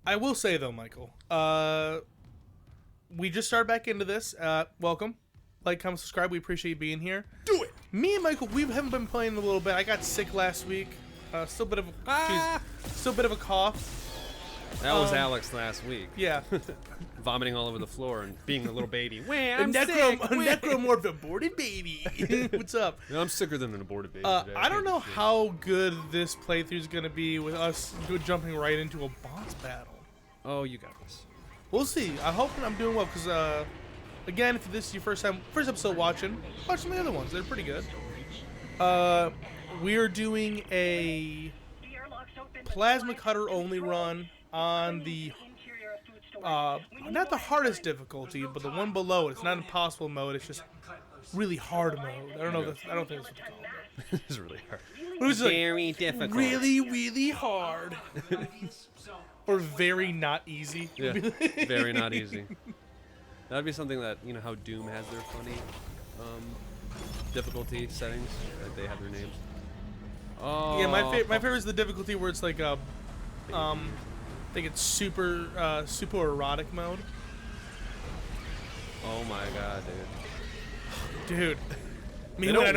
I will say though, Michael, we just started back into this. Welcome. Like, comment, subscribe. We appreciate you being here. Do it! Me and Michael, we haven't been playing a little bit. I got sick last week. Still a bit of a cough. That was Alex last week. Yeah. Vomiting all over the floor and being a little baby. Wah, A I'm sick. necromorph aborted baby. What's up? No, I'm sicker than an aborted baby. I don't know how good this playthrough is going to be with us jumping right into a boss battle. Oh, you got this. We'll see. I hope I'm doing well because, again, if this is your first episode watching, watch some of the other ones. They're pretty good. We're doing a plasma cutter only run on the not the hardest difficulty, but the one below it. It's not impossible mode. It's just really hard mode. I don't know. I don't think that's what they call it. It's really hard. But it was Very difficult. Really, really hard. Or very not easy. Yeah, very not easy. That'd be something that, you know how Doom has their funny difficulty settings? Like they have their names. Oh. Yeah, my favorite is the difficulty where it's like I think it's super erotic mode. Oh my god, dude. Dude. Me when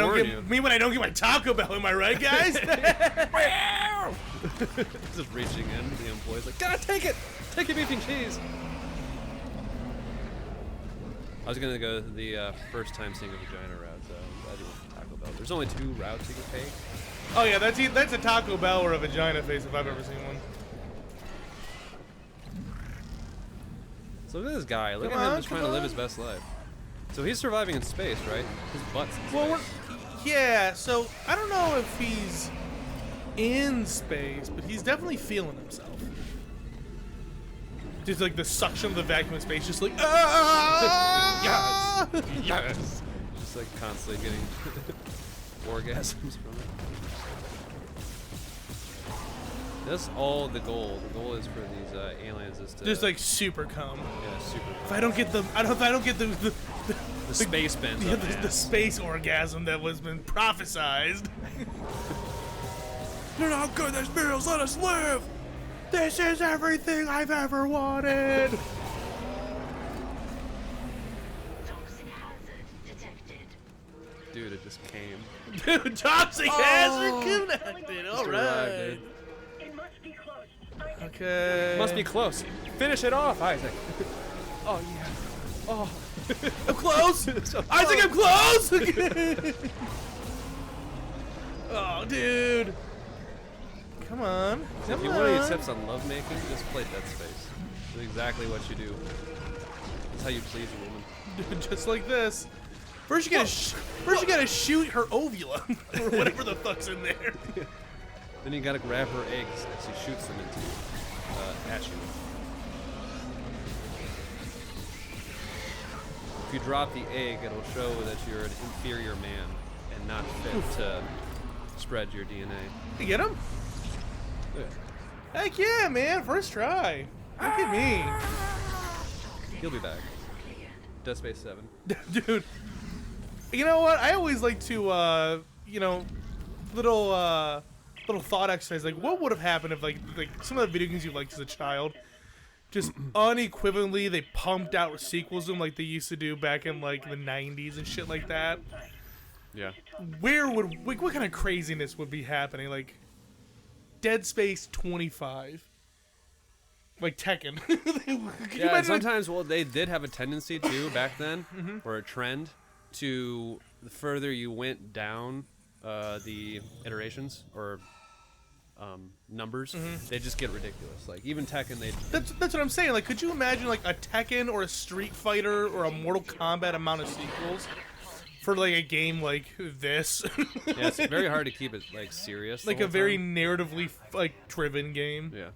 I don't get my Taco Bell, am I right, guys? Just reaching in, the employee's like, gotta take it! Take your beef and cheese! I was gonna go the first time seeing a vagina route, so I'm glad you went to Taco Bell. There's only 2 routes you can take. Oh yeah, that's a Taco Bell or a vagina face if I've ever seen one. So look at this guy. Look at him just trying to live his best life. So he's surviving in space, right? His butt's in space. Yeah, so I don't know if he's in space, but he's definitely feeling himself. Just like the suction of the vacuum of space, just like yes, yes. Just like constantly getting orgasms from it. That's all the goal. The goal is for these aliens is to just like super cum. Yeah, super. If I don't get the space bends. Yeah, the space orgasm that was been prophesized. You know how good this feels. Let us live. This is everything I've ever wanted. Dude, it just came. Dude, toxic hazard connected. All right. Okay. Must be close. Finish it off, Isaac. Oh yeah. Oh. I'm close. Isaac, I'm close. Oh, dude. Come on. If you want any tips on lovemaking, just play Dead Space. That's exactly what you do. That's how you please a woman. Dude, just like this. First you gotta shoot her ovula or whatever the fuck's in there. Then you gotta grab her eggs as she shoots them into at you. If you drop the egg, it'll show that you're an inferior man and not fit to spread your DNA. You get him? Yeah. Heck yeah, man! First try. Look at me. He'll be back. Dead Space 7. Dude. You know what? I always like to, little thought exercise. Like, what would have happened if, like some of the video games you liked as a child, just unequivocally they pumped out sequels of them like they used to do back in, like, the 90s and shit like that? Yeah. What kind of craziness would be happening? Like, Dead Space 25. Like Tekken. Yeah, sometimes, well, they did have a tendency, too, back then, or a trend, to the further you went down the iterations or numbers, they just get ridiculous. Like even Tekken, that's what I'm saying. Like, could you imagine like a Tekken or a Street Fighter or a Mortal Kombat amount of sequels for like a game like this? Yeah, it's very hard to keep it like serious. Like a very narratively like driven game. Yeah.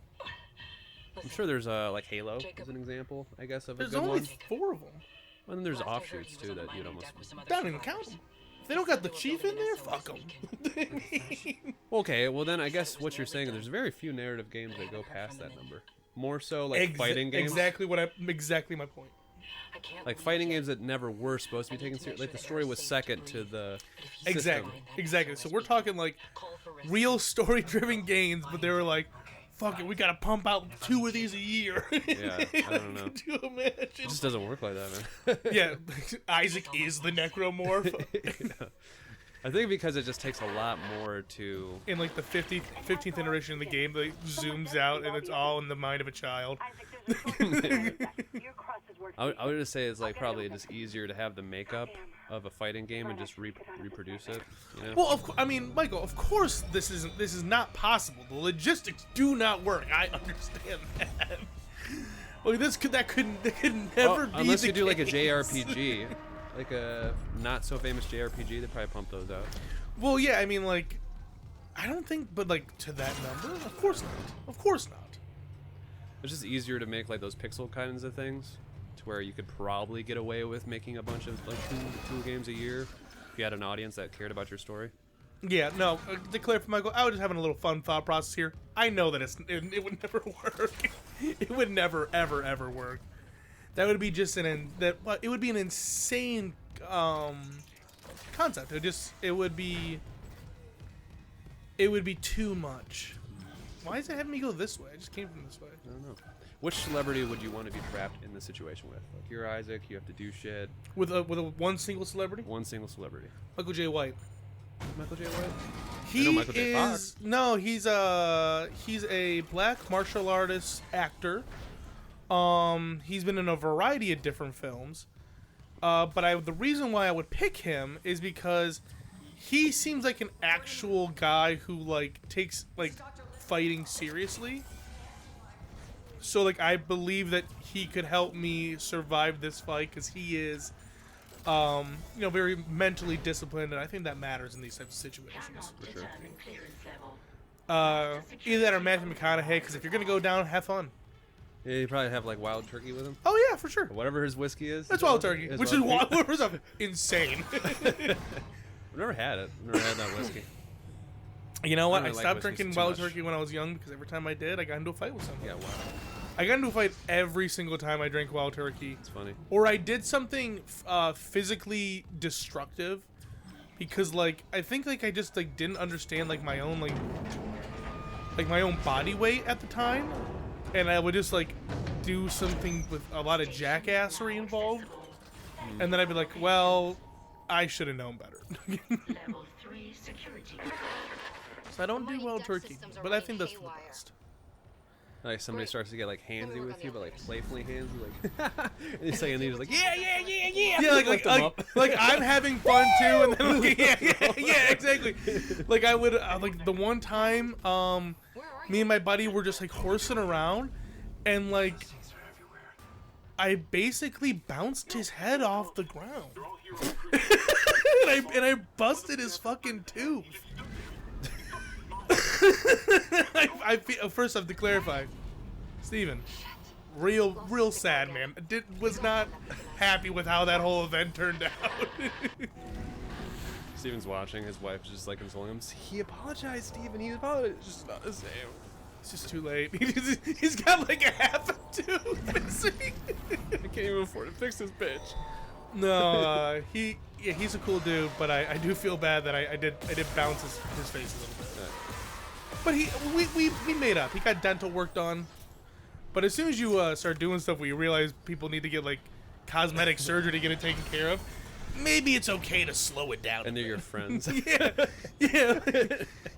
I'm sure there's like Halo as an example, I guess, of a good one. There's only 4 of them. And then there's offshoots too that you'd almost. Don't even count them. If they don't got the chief in there, fuck them. Okay, well then I guess what you're saying, there's very few narrative games that go past that number. More so like fighting games. Exactly my point. Like fighting games that never were supposed to be taken seriously. Like the story was second to the Exactly. So we're talking like real story-driven games, but they were like fuck it, we gotta pump out 2 of these a year. Yeah, I don't know. Could you imagine? It just doesn't work like that, man. Yeah, Isaac is the necromorph. Yeah. I think because it just takes a lot more to... In like the 15th iteration of the game, that zooms out and it's all in the mind of a child. I would just say it's like probably just easier to have the makeup of a fighting game and just reproduce it. You know? Well, I mean, Michael, of course this is not possible. The logistics do not work. I understand that. Well, that could never be unless the you do like a case. JRPG, like a not so famous JRPG, they probably pump those out. Well, yeah, I mean, like, I don't think, but like to that number, of course not. Of course not. It's just easier to make like those pixel kinds of things, to where you could probably get away with making a bunch of like two games a year if you had an audience that cared about your story. Yeah, no, to clarify, Michael, I was just having a little fun thought process here. I know that it would never work. It would never, ever, ever work. That would be just it would be an insane concept. It would be too much. Why is it having me go this way? I just came from this way. I don't know. Which celebrity would you want to be trapped in this situation with? Like you're Isaac, you have to do shit. With a one single celebrity? One single celebrity. Michael J. White. Michael J. White? He Michael J. Fox. is no, he's a black martial artist actor. He's been in a variety of different films. But the reason why I would pick him is because he seems like an actual guy who like takes like fighting seriously. So like I believe that he could help me survive this fight because he is very mentally disciplined, and I think that matters in these types of situations. For sure. Either that or Matthew McConaughey, because if you're gonna go down, have fun. Yeah, you probably have like Wild Turkey with him. Oh yeah, for sure. Whatever his whiskey is. That's Wild Turkey, It's which is Wild Turkey. insane. I've never had it. I've never had that whiskey. You know what? I I don't stopped like drinking whiskey too Wild much. Turkey when I was young because every time I did, I got into a fight with someone. Yeah, wow. I got into a fight every single time I drank Wild Turkey. It's funny. Or I did something physically destructive because like I think like I just like didn't understand like my own my own body weight at the time, and I would just like do something with a lot of jackassery involved, and then I'd be like, well, I should have known better. Level 3 security. So I don't do Wild Turkey, but I think that's for the best. Like somebody starts to get like handsy with you, but like playfully handsy, like and you're saying, just like yeah. Yeah, like I'm having fun too, and then like, yeah, exactly. Like I would like the one time, me and my buddy were just like horsing around, and like I basically bounced his head off the ground, and I busted his fucking tooth. I feel, first I have to clarify, Steven, real sad, man. Was not happy with how that whole event turned out. Steven's watching. His wife's just like consoling him. He apologized, Steven. He apologized. It's just not the same. It's just too late. He's got like a half a tooth missing. I can't even afford to fix this bitch. No, he's a cool dude, but I do feel bad that I did bounce his face a little bit. Yeah. But we made up. He got dental work done. But as soon as you start doing stuff where you realize people need to get like cosmetic surgery to get it taken care of, maybe it's okay to slow it down. And they're your friends. yeah.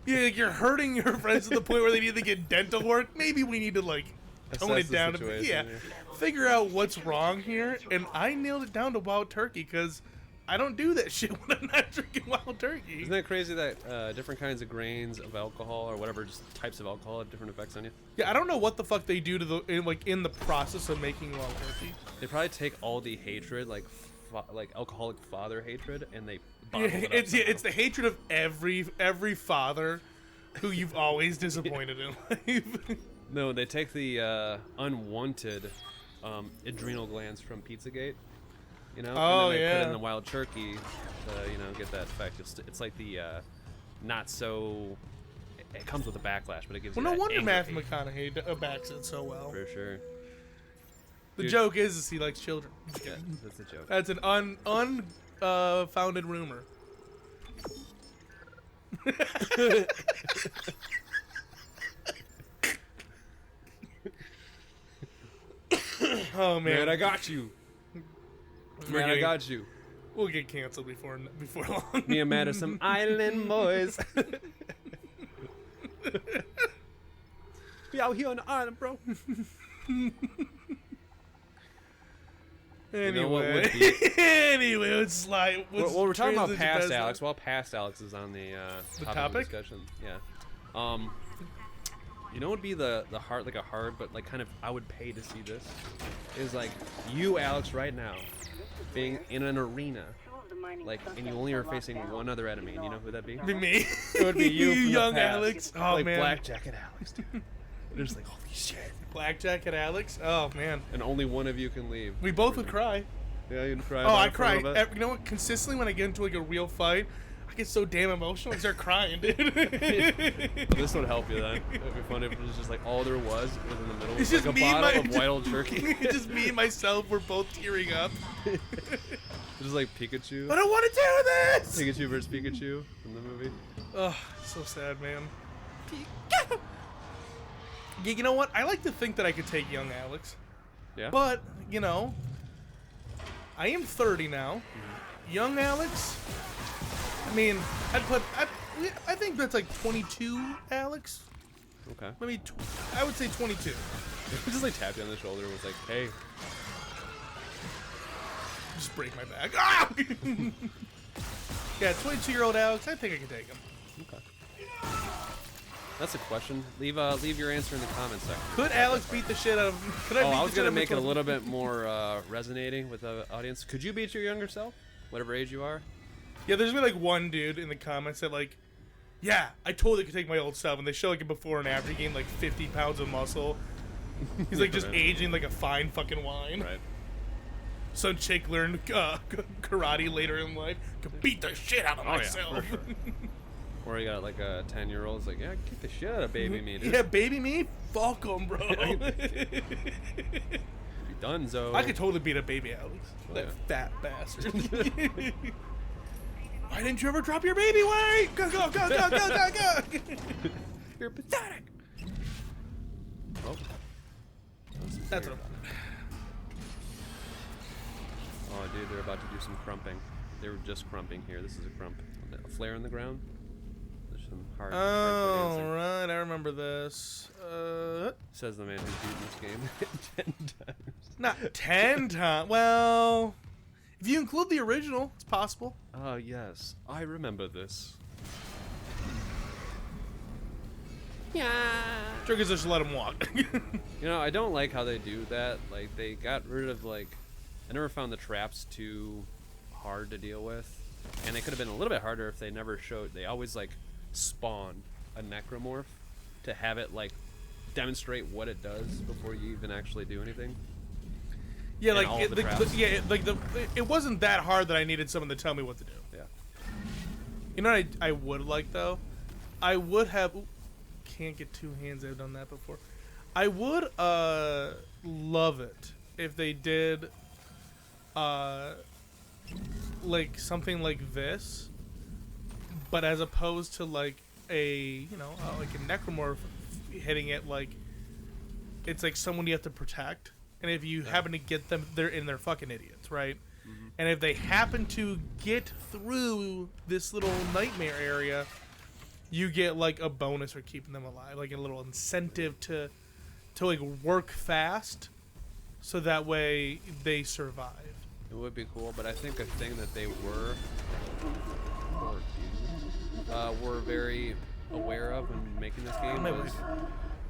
Like you're hurting your friends to the point where they need to get dental work. Maybe we need to like tone Assess it the down. situation, Figure out what's wrong here. And I nailed it down to Wild Turkey because I don't do that shit when I'm not drinking Wild Turkey. Isn't that crazy that different kinds of grains of alcohol or whatever just types of alcohol have different effects on you? Yeah, I don't know what the fuck they do to in the process of making Wild Turkey. They probably take all the hatred, like alcoholic father hatred, and they bottle it up. It's the hatred of every father who you've always disappointed in life. No, they take the unwanted adrenal glands from Pizzagate. You know, Oh, and then they put yeah. it in the Wild Turkey to get that effect. It's like the not so. It comes with a backlash, but it gives. Well, you no that wonder anger Matthew hate. McConaughey backs it so well. For sure. The Dude. joke is he likes children. Yeah, that's a joke. That's an unfounded rumor. Oh man, Man, I got you. We're Man, I getting- got you. We'll get canceled before long. Me and Matt are some island boys. We out here on the island, bro. Anyway, know what would be- anyway, let's slide. Well, we're talking about transition past past Alex. While past Alex is on the topic of topic? discussion, yeah. You know what would be the hard, like a hard, but like kind of I would pay to see this is like you, Alex, right now, being in an arena, like, and you only are facing one other enemy. And you know who that'd be? Be me. It would be you, from the young past. Alex. Oh like man, Black Jacket Alex, dude. There's like holy shit, Blackjack and Alex. Oh man, and only one of you can leave. we both would cry. Yeah, you'd cry. Oh, about I it for a cry. little bit. You know what? Consistently when I get into like a real fight, I get so damn emotional. I start crying, dude. This would help you then. It'd be funny if it was just like all there was in the middle. It's was just like a me and bottle my- of wild turkey. It's just me and myself. We're both tearing up. Just like Pikachu. I don't want to do this. Pikachu versus Pikachu in the movie. Oh, so sad, man. Yeah, you know what? I like to think that I could take young Alex, Yeah. but you know, I am 30 now. Young Alex. I mean, I think that's like 22 Alex. Okay. Maybe I would say 22. Just like tapped you on the shoulder and was like, hey. Just break my back. Ah! Yeah, 22-year-old Alex. I think I can take him. Okay. That's a question. Leave your answer in the comments section. Could Alex beat the shit out of him? Could Oh, beat I the was shit gonna out of make it a him? little bit more resonating with the audience. Could you beat your younger self, whatever age you are? Yeah, there's been like one dude in the comments that like, yeah, I totally could take my old self, and they show like a before and after. He gained like 50 pounds of muscle. He's like just Right. aging like a fine fucking wine. Right. Some chick learned karate later in life. Could beat the shit out of Oh, yeah, myself. for sure. Or you got like a 10-year-old. It's like, yeah, kick the shit out of baby me, dude. Yeah, baby me, fuck him, bro. Be done, Zo. I could totally beat a baby Alex. Oh, That yeah. fat bastard. Why didn't you ever drop your baby weight? Go, go, go, go, go, go, go. You're pathetic. Oh. That's what I'm Oh, dude, they're about to do some crumping. They were just crumping here. This is a crump. A flare in the ground. There's some hard. Oh, hardcore dancing. right. I remember this. Says the man who's beaten this game 10 times. Not 10 times. Well, if you include the original, it's possible. Yes, I remember this. Trick is just let him walk. You know, I don't like how they do that. Like, they got rid of, like, I never found the traps too hard to deal with. And they could have been a little bit harder if they never showed, they always, like, spawn a necromorph to have it, like, demonstrate what it does before you even actually do anything. Yeah, And like all it, the traps. it wasn't that hard that I needed someone to tell me what to do. Yeah. You know what I would like though? I would have can't get two hands. I've done that before. I would love it if they did like something like this, but as opposed to like a like a necromorph hitting it, like it's like someone you have to protect. And if you happen to get them, they're fucking idiots, right? Mm-hmm. And if they happen to get through this little nightmare area, you get like a bonus for keeping them alive, like a little incentive to like work fast, so that way they survive. It would be cool, but I think a thing that they were very aware of when making this game My was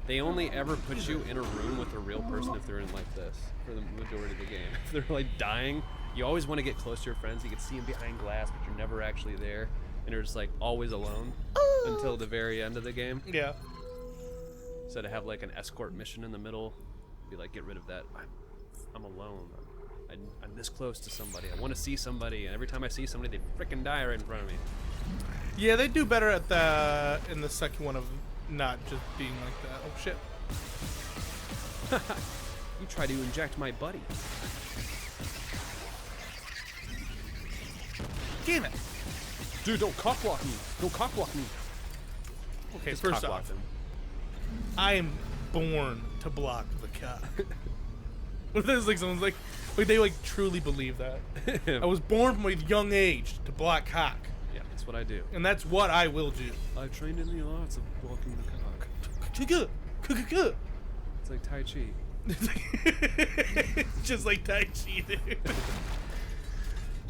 they only ever put you in a room with a real person if they're in like this for the majority of the game. If they're like dying, you always want to get close to your friends. You can see them behind glass, but you're never actually there, and you're just like always alone until the very end of the game. Yeah. So to have like an escort mission in the middle, be like, get rid of that. I'm alone. I'm this close to somebody. I want to see somebody, and every time I see somebody, they frickin' die right in front of me. Yeah, they do better at in the second one of not just being like that. Oh shit. You try to inject my buddy. Damn it. Dude, don't cockblock me. Don't cockblock me. Okay, Just first cockblock off, him. I am born to block the cock. What if there's like someone's like they like truly believe that? I was born from a young age to block cock, Yeah, that's what I do. and that's what I will do. I trained in the arts of blocking the cock. It's like Tai Chi. Just like Tai Chi,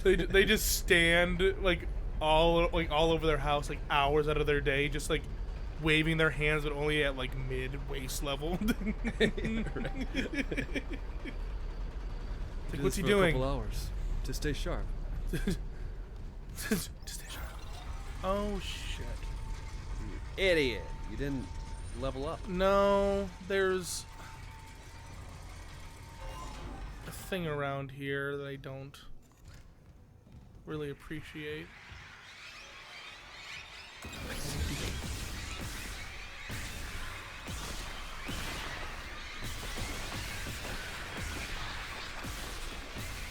dude. They just stand like all over their house like hours out of their day, just like waving their hands, but only at like mid waist level. Like, what's he doing? A couple hours to stay sharp. Just stay sharp. Oh shit! You idiot! You didn't level up. No, there's a thing around here that I don't really appreciate.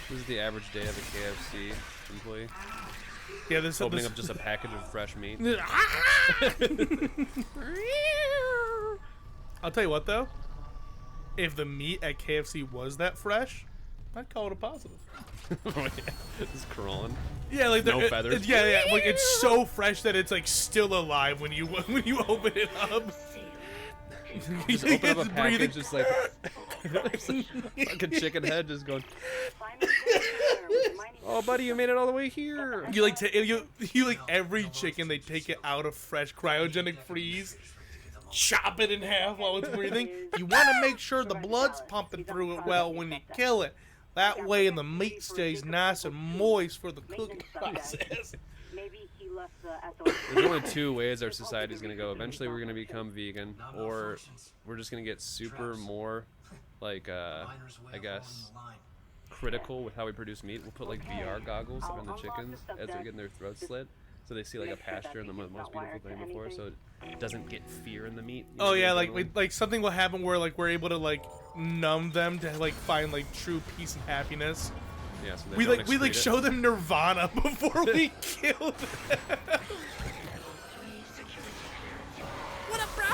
This is the average day of a KFC employee. Yeah, this Opening this, up just a package of fresh meat. I'll tell you what though, if the meat at KFC was that fresh, I'd call it a positive. Oh, yeah. Just crawling. Yeah, like No feathers. yeah, like it's so fresh that it's like still alive when you open it up. Just open up a It's package, breathing. just like like a chicken head, just going. Oh, buddy, you made it all the way here. You like you like every chicken they take it out of fresh cryogenic freeze, chop it in half while it's breathing. You want to make sure the blood's pumping through it well when you kill it. That way, the meat stays nice and moist for the cooking process. There's only two ways our society is going to go. Eventually, we're going to become vegan, or we're just going to get super more, like, I guess, critical with how we produce meat. We'll put, like, VR goggles on the chickens as they're getting their throats slit, so they see, like, a pasture and the most beautiful thing before, so it doesn't get fear in the meat. Oh yeah, like something will happen where like we're able to like numb them to like find like true peace and happiness. Yeah, so they We don't like excrete it. show them Nirvana before we kill them. What up, bro?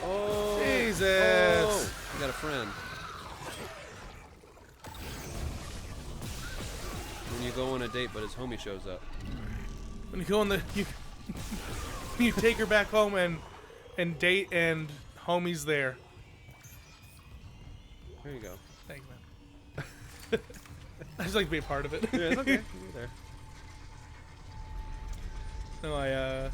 Oh, Jesus. Oh, I got a friend. When you go on a date, but his homie shows up. When you go on you take her back home and date and homie's there. There you go. Thanks, man. I just like to be a part of it. Yeah, it's okay. You're there. No,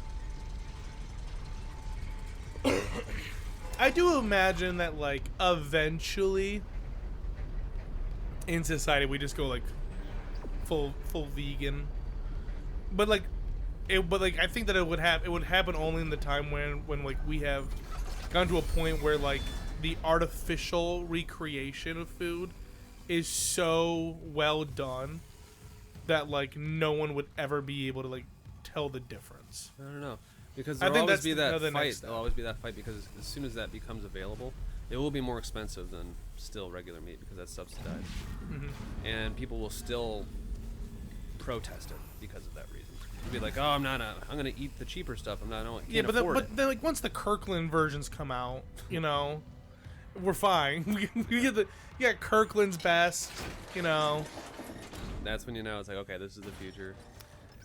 I do imagine that like eventually in society we just go like full vegan, but like I think that it would happen only in the time when like we have gone to a point where like the artificial recreation of food is so well done that like no one would ever be able to like tell the difference. I don't know. Because I there'll think always that's be that another next fight. step. There'll always be that fight because as soon as that becomes available, it will be more expensive than still regular meat because that's subsidized. Mm-hmm. And people will still protest it because of that reason. They'll be like, "Oh, I'm going to eat the cheaper stuff. I can't afford it." But then like once the Kirkland versions come out, you know, we're fine. we get Kirkland's best, you know. That's when you know it's like, okay, this is the future.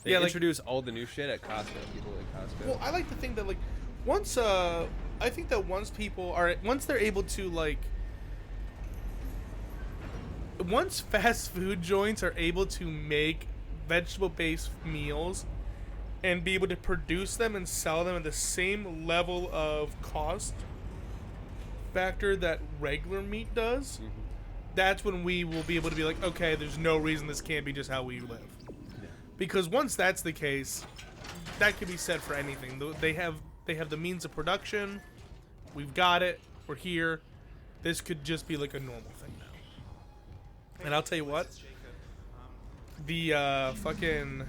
They Yeah, like- introduce all the new shit at Costco. People like Costco. Well, I like to think that like once I think that once they're able to like once fast food joints are able to make vegetable based meals and be able to produce them and sell them at the same level of cost factor that regular meat does, Mhm. that's when we will be able to be like, okay, there's no reason this can't be just how we live. Because once that's the case, that could be said for anything. They have the means of production. We've got it. We're here. This could just be like a normal thing now. And I'll tell you what, the fucking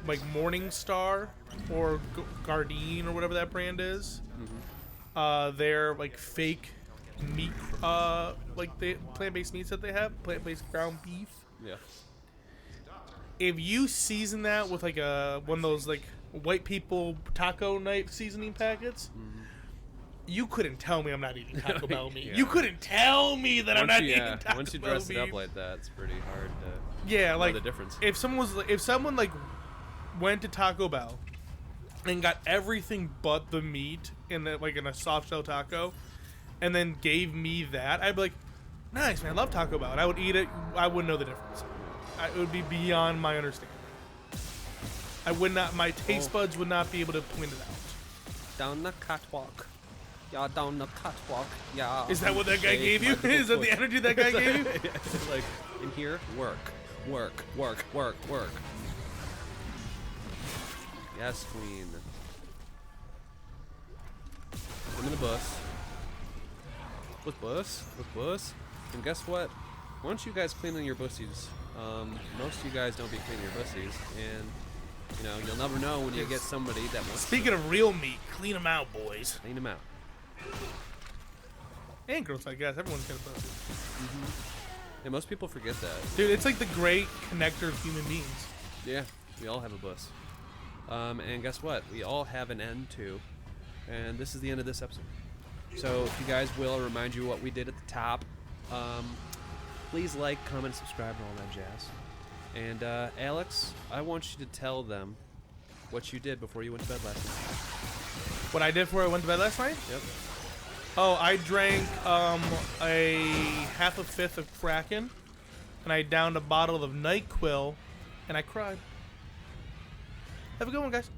like Morningstar or Gardein or whatever that brand is, they're like fake meat, like the plant-based meats that they have, plant-based ground beef. Yeah. If you season that with like one of those like white people taco night seasoning packets, You couldn't tell me I'm not eating Taco Bell meat. Yeah. You couldn't tell me that I'm not eating Taco Bell once you dress meat. it up like that, it's pretty hard to Yeah, know like the difference. if someone like went to Taco Bell and got everything but the meat in a soft shell taco, and then gave me that, I'd be like, nice man, I love Taco Bell, and I would eat it. I wouldn't know the difference. It would be beyond my understanding. I would not. My taste buds would not be able to point it out. Down the catwalk. Yeah, down the catwalk. Yeah. Is that what that guy gave you? Is that the energy that guy gave you? Yeah, it's like in here, work, work, work, work, work. Yes, queen. I'm in the bus. With bus. And guess what? Once you guys clean your bussies, most of you guys don't be cleaning your bussies, and you know you'll never know when you get somebody that wants. Speaking of real meat, clean them out, boys. Clean them out. And girls, I guess everyone's got a pussy. And most people forget that. Dude, it's like the great connector of human beings. Yeah, we all have a bus. And guess what? We all have an end too. And this is the end of this episode. So if you guys will, I'll remind you what we did at the top. Please like, comment, subscribe, and all that jazz. And Alex, I want you to tell them what you did before you went to bed last night. What I did before I went to bed last night? Yep. Oh, I drank a half a fifth of Kraken, and I downed a bottle of NyQuil, and I cried. Have a good one, guys.